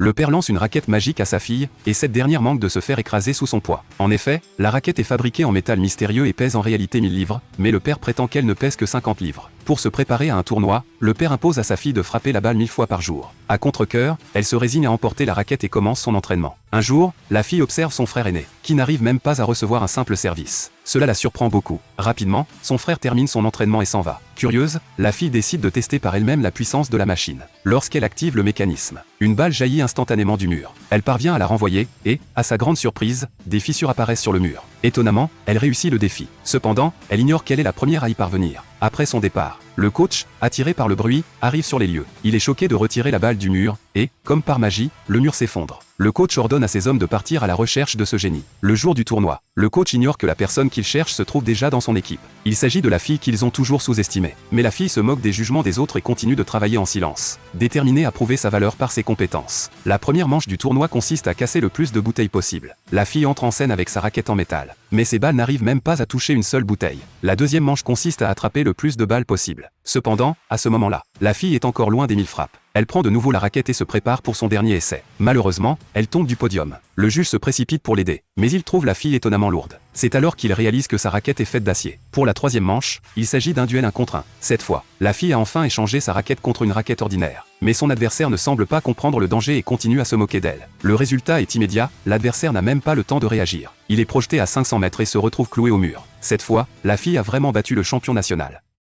Le père lance une raquette magique à sa fille, et cette dernière manque de se faire écraser sous son poids. En effet, la raquette est fabriquée en métal mystérieux et pèse en réalité 1000 livres, mais le père prétend qu'elle ne pèse que 50 livres. Pour se préparer à un tournoi, le père impose à sa fille de frapper la balle 1000 fois par jour. À contre-cœur, elle se résigne à emporter la raquette et commence son entraînement. Un jour, la fille observe son frère aîné, qui n'arrive même pas à recevoir un simple service. Cela la surprend beaucoup. Rapidement, son frère termine son entraînement et s'en va. Curieuse, la fille décide de tester par elle-même la puissance de la machine. Lorsqu'elle active le mécanisme, une balle jaillit instantanément du mur. Elle parvient à la renvoyer, et, à sa grande surprise, des fissures apparaissent sur le mur. Étonnamment, elle réussit le défi. Cependant, elle ignore qu'elle est la première à y parvenir. Après son départ, le coach, attiré par le bruit, arrive sur les lieux. Il est choqué de retirer la balle du mur, et, comme par magie, le mur s'effondre. Le coach ordonne à ses hommes de partir à la recherche de ce génie. Le jour du tournoi, le coach ignore que la personne qu'il cherche se trouve déjà dans son équipe. Il s'agit de la fille qu'ils ont toujours sous-estimée. Mais la fille se moque des jugements des autres et continue de travailler en silence, déterminée à prouver sa valeur par ses compétences. La première manche du tournoi consiste à casser le plus de bouteilles possible. La fille entre en scène avec sa raquette en métal. Mais ses balles n'arrivent même pas à toucher une seule bouteille. La deuxième manche consiste à attraper le plus de balles possible. Cependant, à ce moment-là, la fille est encore loin des 1000 frappes. Elle prend de nouveau la raquette et se prépare pour son dernier essai. Malheureusement, elle tombe du podium. Le juge se précipite pour l'aider, mais il trouve la fille étonnamment lourde. C'est alors qu'il réalise que sa raquette est faite d'acier. Pour la troisième manche, il s'agit d'un duel 1 contre 1. Cette fois, la fille a enfin échangé sa raquette contre une raquette ordinaire. Mais son adversaire ne semble pas comprendre le danger et continue à se moquer d'elle. Le résultat est immédiat, l'adversaire n'a même pas le temps de réagir. Il est projeté à 500 mètres et se retrouve cloué au mur. Cette fois, la fille a vraiment battu le champion national.